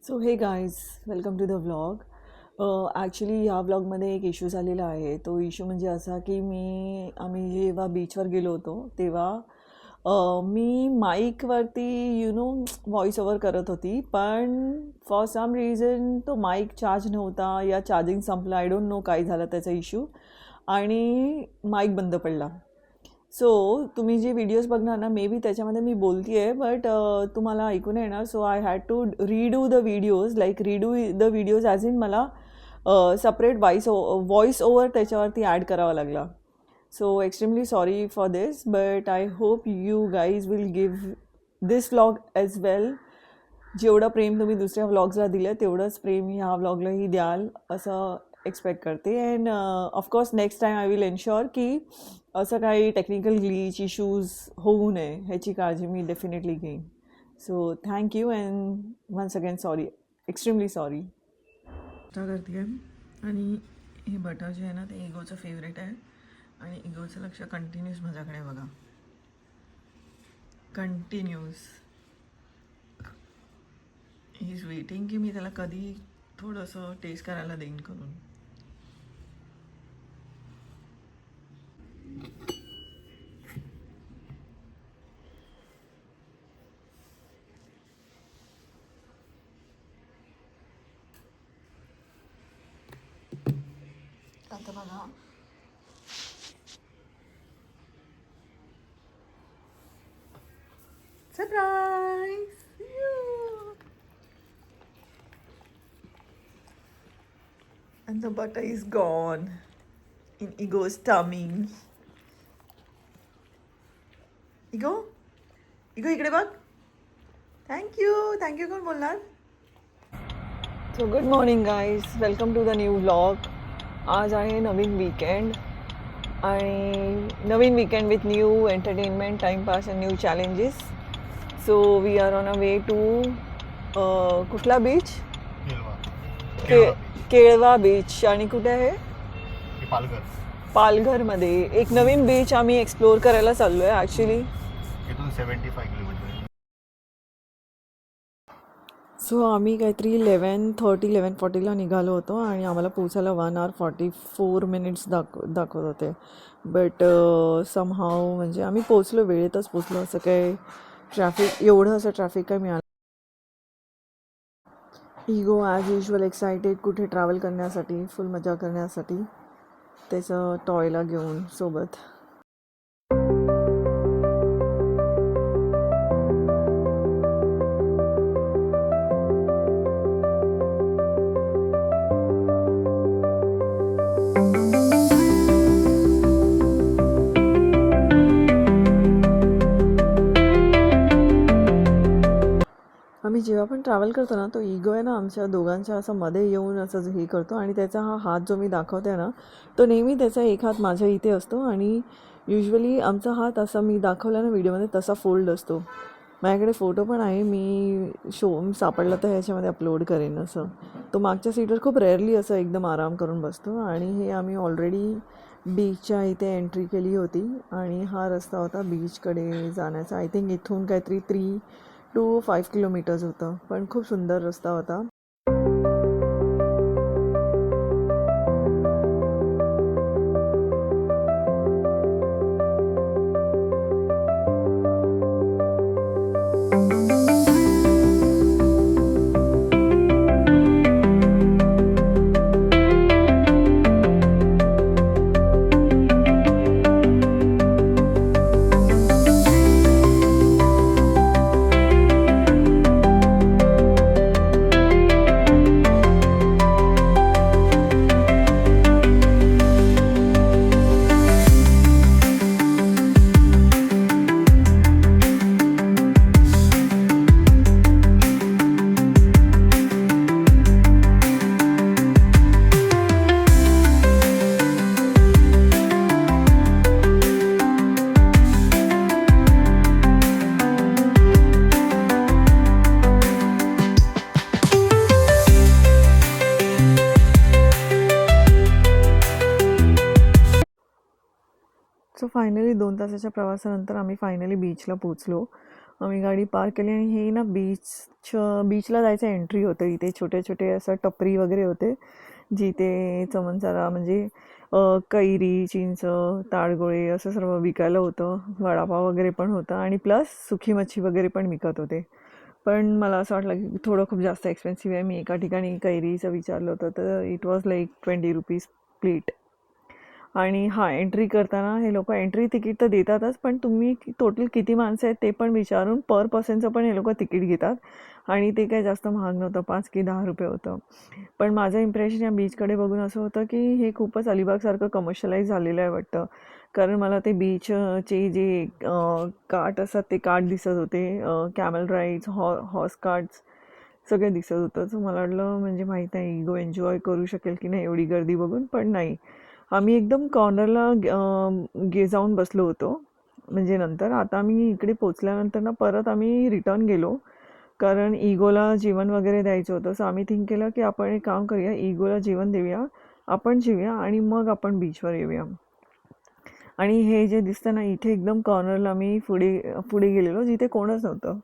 So हे guys welcome to the vlog. Actually ह्या व्लॉगमध्ये एक इश्यू झालेला आहे. तो इश्यू म्हणजे असा की आम्ही जेव्हा बीचवर गेलो होतो तेव्हा मी माईकवरती व्हॉइस ओव्हर करत होती, पण फॉर सम रिझन तो माईक चार्ज नव्हता या चार्जिंग संपला. आय डोंट नो काय झालं त्याचा इश्यू आणि माईक बंद पडला. सो तुम्ही जे व्हिडिओज बघणार ना, मे बी त्याच्यामध्ये मी बोलते आहे, बट तुम्हाला ऐकू नाही येणार. So I had to redo the videos, like redo the videos as in मला सपरेट व्हॉइस ओव्हर त्याच्यावरती ॲड करावा लागला. So extremely sorry for this, but I hope you guys will give this vlog as well. जेवढं प्रेम तुम्ही दुसऱ्या व्लॉग्सला दिलं तेवढंच प्रेम ह्या व्लॉगलाही द्याल असं एक्सपेक्ट करते. And of course next time I will ensure की असं काही टेक्निकल ग्लीच इश्यूज होऊ नये ह्याची काळजी मी डेफिनेटली घेईन. So thank you and once again sorry, extremely sorry. करते आहे आणि हे बटर जे आहे ना ते इगोचं फेवरेट आहे आणि इगोचं लक्ष कंटिन्यूस माझ्याकडे बघा, कंटिन्यूस. ही इज वेटिंग की मी त्याला कधी थोडंसं टेस्ट करायला देईन करून. आता बघा, surprise. And the butter is gone in Ego's tummy. Ego? Ego इकडे बघ. थँक्यू कोण बोलणार? So good morning guys, welcome to the new vlog. आज आहे नवीन वीकेंड आणि नवीन weekend with new entertainment, timepass and new challenges. So we are on a way to कुठला बीच? केळवा बीच. आणि कुठे आहे? पालघरमध्ये एक नवीन बीच आम्ही एक्सप्लोअर करायला चाललो आहे. Actually 75 kilometre. सो आम्ही काहीतरी 11:40-11:40ला निघालो होतो आणि आम्हाला पोचायला 1 hour 44 minutes दाखवत होते. बट समहाव म्हणजे आम्ही पोचलो, वेळेतच पोचलो. असं काही एवढं असं ट्रॅफिक काय मिळालं. इगो ॲज युजल एक्सायटेड कुठे ट्रॅव्हल करण्यासाठी, फुल मजा करण्यासाठी, त्याचं टॉयला घेऊन सोबत. आम्ही जेव्हा पण ट्रॅव्हल करतो ना, तो इगो आहे ना आमच्या दोघांच्या असं मध्ये येऊन असं हे करतो आणि त्याचा हा हात जो मी दाखवते ना, तो नेहमी त्याचा एक हात माझ्या इथे असतो आणि युजली आमचा हात असा मी दाखवला ना व्हिडिओमध्ये तसा फोल्ड असतो. माझ्याकडे फोटो पण आहे, मी सापडला तर ह्याच्यामध्ये अपलोड करेन. असं तो मागच्या सीटवर खूप रेअरली असं एकदम आराम करून बसतो. आणि हे आम्ही ऑलरेडी बीचच्या इथे एंट्री केली होती आणि हा रस्ता होता बीचकडे जाण्याचा. आय थिंक इथून काहीतरी 3 to 5 kilometers होतं, पण खूप सुंदर रस्ता होता. सो फायनली 2 तासाच्या प्रवासानंतर आम्ही फायनली बीचला पोचलो. आम्ही गाडी पार्क केली आणि हे ना बीचला जायचं एंट्री होतं. इथे छोटे छोटे असं टपरी वगैरे होते जिथे चमनसारा म्हणजे कैरी, चिंच, ताडगोळे असं सर्व विकायला होतं. वडापाव वगैरे पण होतं आणि प्लस सुकी मच्छी वगैरे पण विकत होते. पण मला असं वाटलं की थोडं खूप जास्त एक्सपेन्सिव्ह आहे. मी एका ठिकाणी कैरीचं विचारलं होतं तर इट वॉज लाईक ₹20 प्लेट. आणि हां, एंट्री करताना हे लोकं एंट्री तिकीट तर देतातच, पण तुम्ही टोटल किती माणसं आहेत ते पण विचारून पर पर्सनचं पण हे लोकं तिकीट घेतात. आणि ते काही जास्त महाग नव्हतं, ₹5 की ₹10 होतं. पण माझं इम्प्रेशन या बीचकडे बघून असं होतं की हे खूपच अलिबागसारखं कमर्शियलाइज झालेलं आहे वाटतं. कारण मला ते बीचचे जे काठ असतात ते काठ दिसत होते, कॅमल राईड्स, हॉर्स कार्ट्स सगळे दिसत होतं. सो मला वाटलं म्हणजे माहीत नाही इगो एन्जॉय करू शकेल की नाही एवढी गर्दी बघून, पण नाही. आम्ही एकदम कॉर्नरला जाऊन बसलो होतो. म्हणजे नंतर आता आम्ही इकडे पोचल्यानंतर ना परत आम्ही रिटर्न गेलो, कारण इगोला जेवण वगैरे द्यायचं होतं. सो आम्ही थिंक केलं की आपण एक काम करूया, इगोला जेवण देऊया, आपण जेऊया आणि मग आपण बीचवर येऊया. आणि हे जे दिसतं ना इथे एकदम कॉर्नरला मी पुढे गेलेलो जिथे कोणच नव्हतं.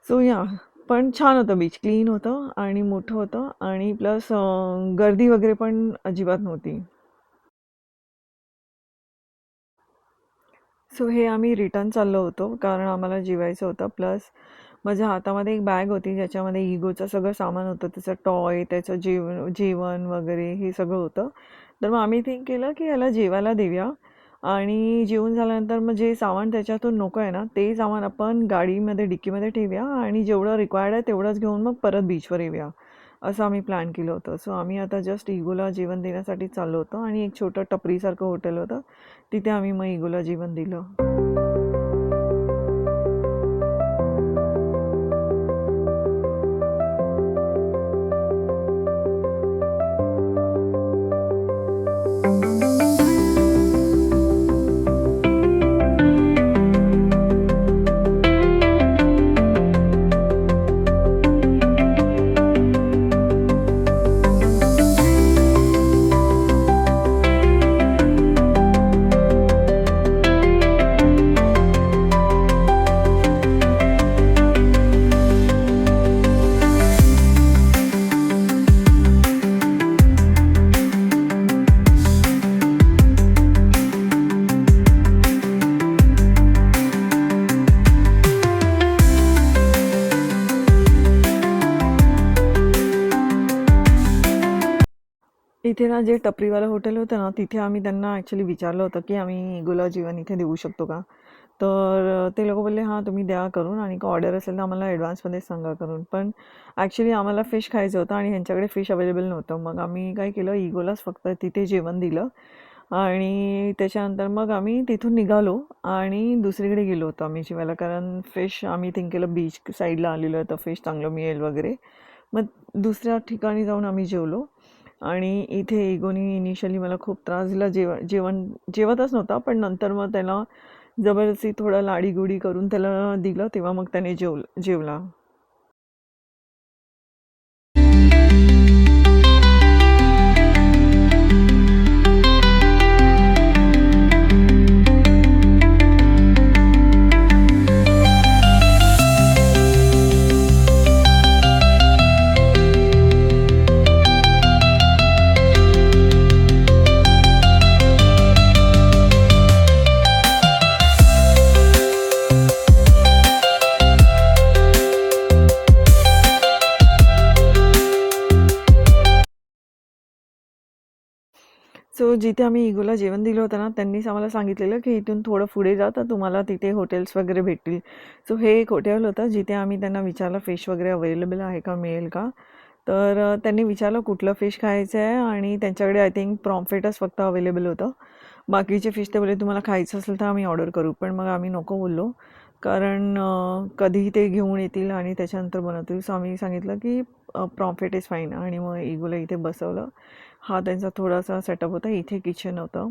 सो या पण छान होतं बीच, क्लीन होतं आणि मोठं होतं आणि प्लस गर्दी वगैरे पण अजिबात नव्हती. सो हे आम्ही रिटर्न चाललो होतो कारण आम्हाला जेवायचं होतं. प्लस माझ्या हातामध्ये एक बॅग होती ज्याच्यामध्ये इगोचं सगळं सामान होतं, त्याचं टॉय, त्याचं जेवण वगैरे हे सगळं होतं. तर मग आम्ही थिंक केलं की याला जेवायला देऊया आणि जेवून झाल्यानंतर मग जे सामान त्याच्यातून नको आहे ना ते सामान आपण गाडीमध्ये डिक्कीमध्ये ठेवूया आणि जेवढं रिक्वायर्ड आहे तेवढंच घेऊन मग परत बीचवर येऊया, असं आम्ही प्लॅन केलं होतं. सो आम्ही आता जस्ट इगोला जेवण देण्यासाठी चाललो होतो आणि एक छोटं टपरीसारखं हॉटेल होतं, तिथे आम्ही मग इगोला जेवण दिलं. इथे ना जे टपरीवालं हॉटेल होतं ना तिथे आम्ही त्यांना ॲक्च्युली विचारलं होतं की आम्ही इगोला जेवण इथे देऊ शकतो का. तर ते लोक बोलले हां तुम्ही द्या करून आणि ऑर्डर असेल तर आम्हाला ॲडव्हान्समध्ये सांगा करून. पण ॲक्च्युली आम्हाला फिश खायचं होतं आणि ह्यांच्याकडे फिश अवेलेबल नव्हतं. मग आम्ही काय केलं, इगोलाच फक्त तिथे जेवण दिलं आणि त्याच्यानंतर मग आम्ही तिथून निघालो आणि दुसरीकडे गेलो होतो आम्ही जेवायला, कारण फिश आम्ही थिंक केलं बीच साईडला आलेलो आहे तर फिश चांगलं मिळेल वगैरे. मग दुसऱ्या ठिकाणी जाऊन आम्ही जेवलो. आणि इथे इगोनी इनिशियली मला खूप त्रास दिला, जेवतच नव्हता. पण नंतर मग त्याला जबरदस्ती थोडं लाडीगुडी करून त्याला दिलं तेव्हा मग त्याने जेवला. सो जिथे आम्ही इगोला जेवण दिलं होतं ना त्यांनीच आम्हाला सांगितलेलं की इथून थोडं पुढे जा तर तुम्हाला तिथे हॉटेल्स वगैरे भेटतील. सो हे एक हॉटेल होतं जिथे आम्ही त्यांना विचारलं फिश वगैरे अवेलेबल आहे का, मिळेल का. तर त्यांनी विचारलं कुठलं फिश खायचं आहे आणि त्यांच्याकडे आय थिंक प्रॉम्फ्रेटच फक्त अवेलेबल होतं. बाकीचे फिश ते बोलले तुम्हाला खायचं असेल तर आम्ही ऑर्डर करू. पण मग आम्ही नको बोललो कारण कधीही ते घेऊन येतील आणि त्याच्यानंतर बनवतील. सो आम्ही सांगितलं की प्रॉम्फ्रेट इज फाईन आणि मग इगोला इथे बसवलं. हा त्यांचा थोडासा सेटअप होता, इथे किचन होतं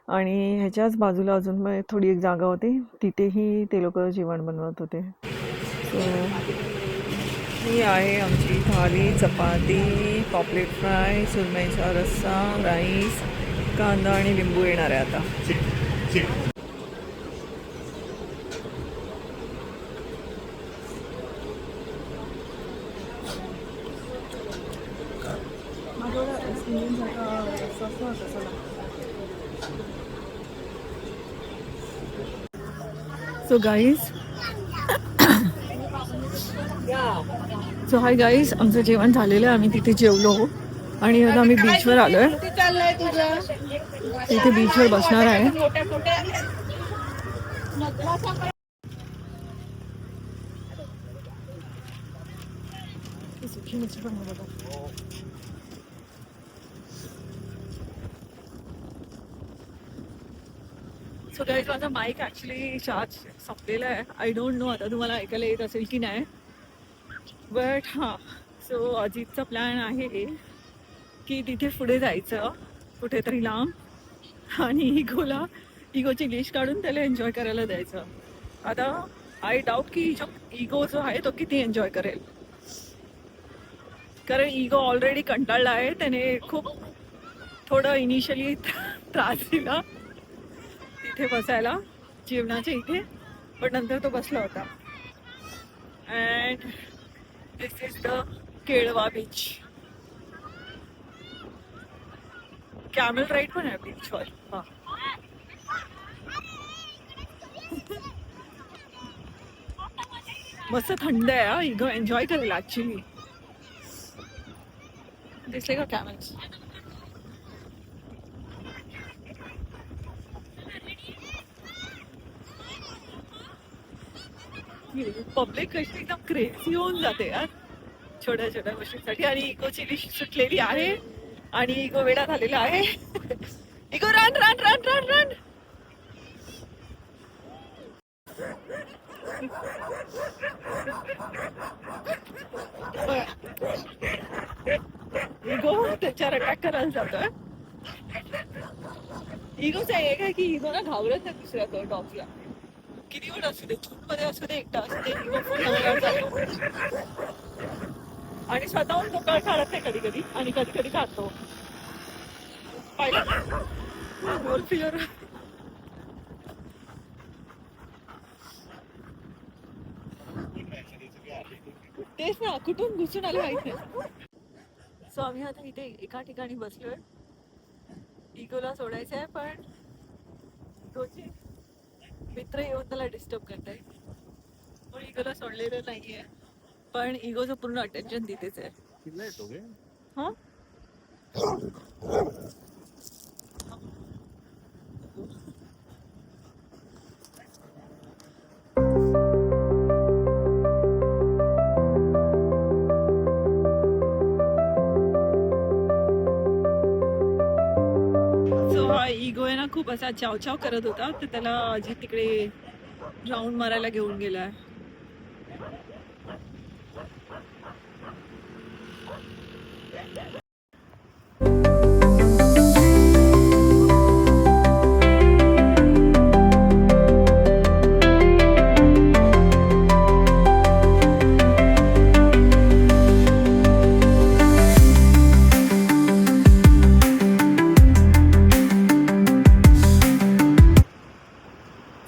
आणि ह्याच्याच बाजूला अजून मग थोडी एक जागा होती, तिथेही ते लोक जेवण बनवत होते. सो ही आहे आमची थाली, चपाती, पॉपलेट फ्राय, सुरमईचा रस्सा, राईस, कांदा आणि लिंबू येणार आहे आता. सो गाईज हाय गाईज, आमचं जेवण झालेलं आहे. आम्ही तिथे जेवलो आणि आता आम्ही बीचवर आलोय. तिथे बीचवर बसणार आहे. सो गाईज, माझा माईक ॲक्च्युली चार्ज संपलेला आहे. आय डोंट नो आता तुम्हाला ऐकायला येत असेल की नाही, बट हां. सो अजितचा प्लॅन आहे की तिथे पुढे जायचं कुठेतरी लांब आणि इगोची लिस्ट काढून त्याला एन्जॉय करायला द्यायचं. आता आय डाऊट की इगो जो आहे तो किती एन्जॉय करेल, कारण इगो ऑलरेडी कंटाळला आहे. त्याने खूप थोडं इनिशियली त्रास दिला तिथे बसायला जेवणाच्या इथे, पण नंतर तो बसला होता. And this is the Kelva beach. Camel ride पण आहे बीचवर. हां, मस्त थंड आहे. हा, इगो एन्जॉय करेल ॲक्च्युली. दिसले का कॅमल्स? पब्लिक कशी एकदम क्रेझी होऊन जाते यार छोट्या छोट्या गोष्टींसाठी. आणि इगोची लिस्ट सुटलेली आहे आणि इगो वेडा झालेला आहे. Ego run run run run run. Ego त्याच्यावर अटॅक करायला जातोय. इगोचा एक आहे की इगो ना घाबरत नाही दुसऱ्या डॉगला. किती वेळ असू दे, मध्ये असू दे, एकटा असू दे, इगो फुल नवऱ्यावर जातो आणि स्वतःहून मोकळ काढत नाही कधी कधी, आणि कधी कधी काढतो. पाहिलं गोल फिगर. तेच ना, कुठून घुसून आले माहित नाही. सो आम्ही आता इथे एका ठिकाणी बसलोय. इगोला सोडायचं आहे, पण इगोचे मित्र येऊन त्याला डिस्टर्ब करताय. पण इगोला सोडलेलं नाहीये, पण इगोचं पूर्ण अटेन्शन तिथेच आहे. हा, इगो आहे ना खूप असा चाव करत होता, तर त्याला अजित तिकडे राऊंड मारायला घेऊन गेलाय.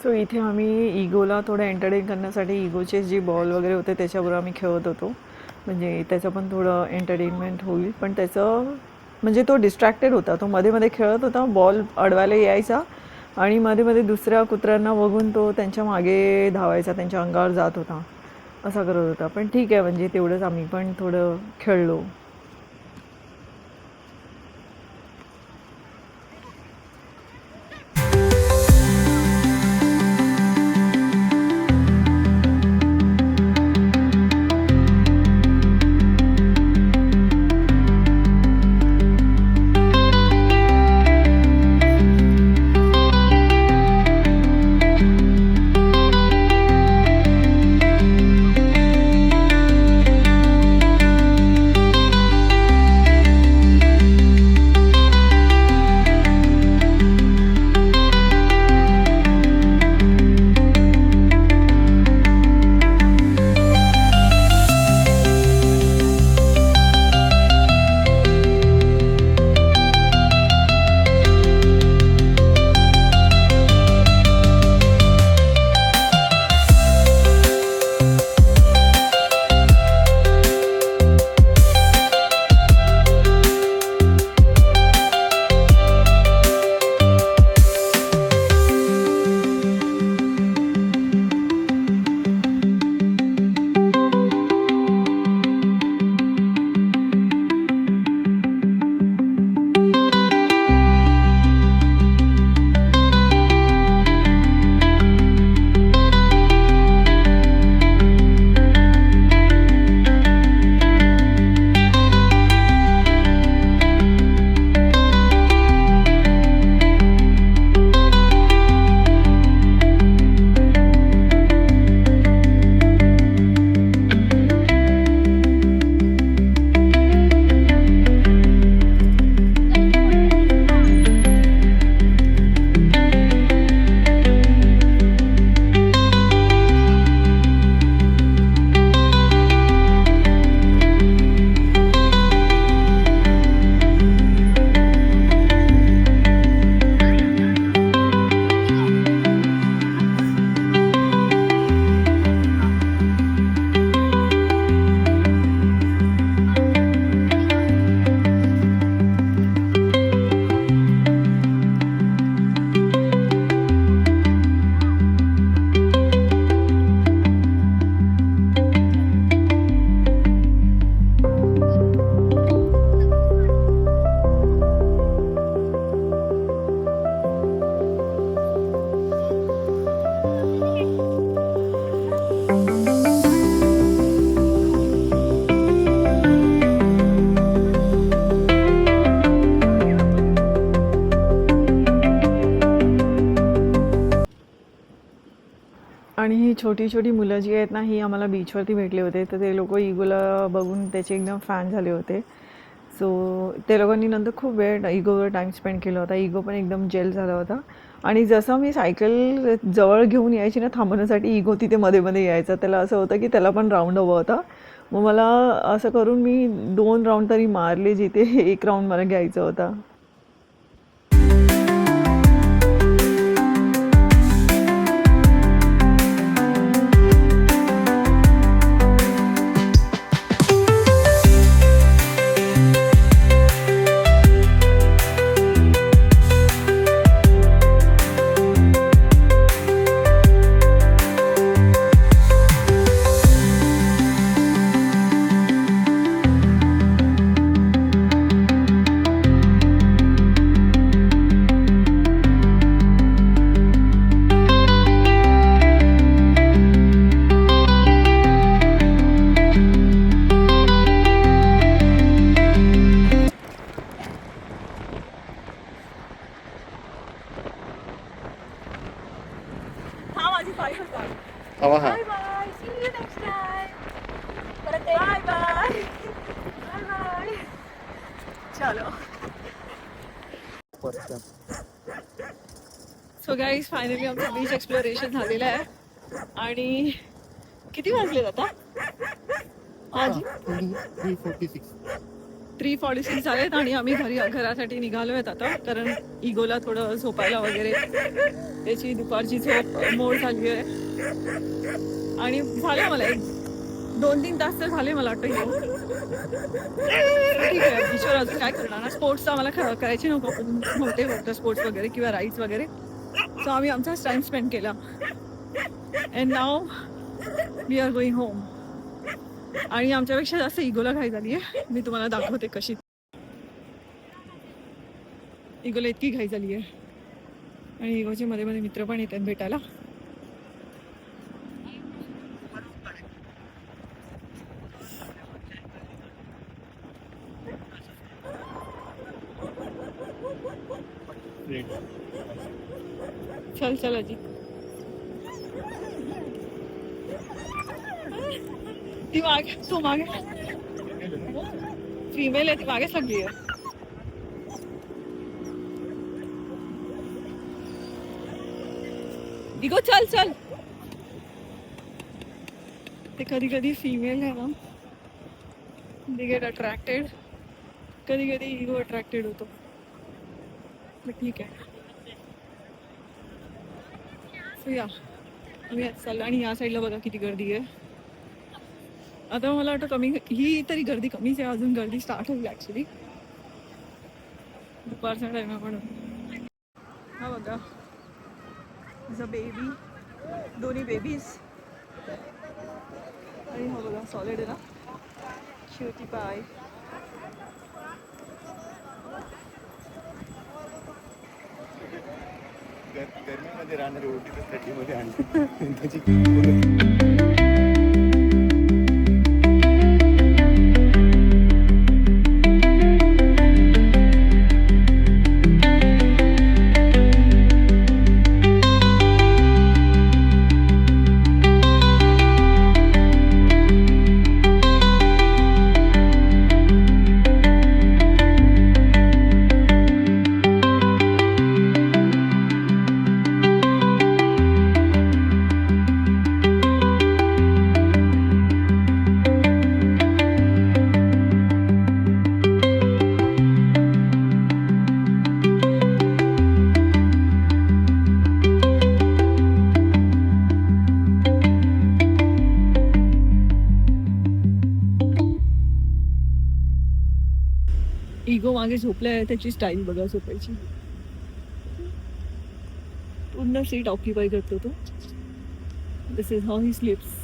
सो इथे आम्ही इगोला थोडं एंटरटेन करण्यासाठी इगोचे जे बॉल वगैरे होते त्याच्याबरोबर आम्ही खेळत होतो. म्हणजे त्याचं पण थोडं एंटरटेनमेंट होईल. पण त्याचं म्हणजे तो डिस्ट्रॅक्टेड होता. तो मध्ये मध्ये खेळत होता, बॉल अडवायला यायचा आणि मध्ये मध्ये दुसऱ्या कुत्र्यांना बघून तो त्यांच्या मागे धावायचा, त्यांच्या अंगावर जात होता, असा करत होता. पण ठीक आहे, म्हणजे तेवढंच आम्ही पण थोडं खेळलो. छोटी छोटी मुलं जी आहेत ना ही आम्हाला बीचवरती भेटले होते, तर ते लोक इगोला बघून त्याचे एकदम फॅन झाले होते. सो ते लोकांनी नंतर खूप वेळ इगोवर टाईम स्पेंड केला होता. इगो पण एकदम जेल झाला होता. आणि जसं मी सायकल जवळ घेऊन यायची ना थांबवण्यासाठी, इगो तिथे मध्ये मध्ये यायचा. त्याला असं होतं की त्याला पण राऊंड हवा होता. मग मला असं करून मी 2 राऊंड तरी मारले, जिथे 1 राऊंड मला घ्यायचा होता. हा माझी पाय होता. हवा हा Bye bye. See you next time. परत ये. Bye bye. Bye bye. चलो. सो गाईज फायनली आमचं बीच एक्सप्लोरेशन झालेलं आहे. आणि किती वाजले आता? आज 3:46 झालेत आणि आम्ही घरासाठी निघालो आहेत आता, कारण इगोला थोडं झोपायला वगैरे त्याची दुपारची झोप मोड झाली आहे. आणि झालं मला 1-2-3 तास तर झाले मला वाटतं घेऊन. ठीक आहे, बीचवर अजून काय करणार ना, स्पोर्ट्स आम्हाला करायचे नव्हते वॉटर स्पोर्ट्स वगैरे किंवा राईड्स वगैरे. सो आम्ही आमचाच टाइम स्पेंड केला. And now we are going home. आणि आमच्यापेक्षा जास्त इगोला घाई झाली आहे. मी तुम्हाला दाखवते कशी. इगोला इतकी घाई झाली आहे. आणि इगोचे मध्ये मध्ये मित्र पण येतात भेटायला. चल चल अजी. ती मागे, तू मागे. फीमेल आहे ती, मागेच लागली आहे. इगो चल चल. ते कधी कधी फीमेल आहे ना, दे गेट अट्रॅक्टेड. कधी कधी इगो अट्रॅक्टेड होतो. ठीक आहे. सो या आम्ही आज चाललो. आणि या साईडला बघा किती गर्दी आहे. आता मला वाटतं कमी, ही तरी गर्दी कमीच आहे. अजून गर्दी स्टार्ट होईल ॲक्च्युली. दुपारचा टाईम आहे म्हणून. हा बघा द बेबी, दोन्ही बेबीज. आणि हा बघा सॉलिड आहे ना, क्युटी पाय. गर्मीमध्ये राहणारी ओटी तर थंडीमध्ये आणली त्याची. इगो मागे झोपलाय, त्याची स्टाईल बघा झोपायची. पूर्ण सीट ऑक्युपाय करतो तो. दिस इज हाऊ ही स्लीप्स.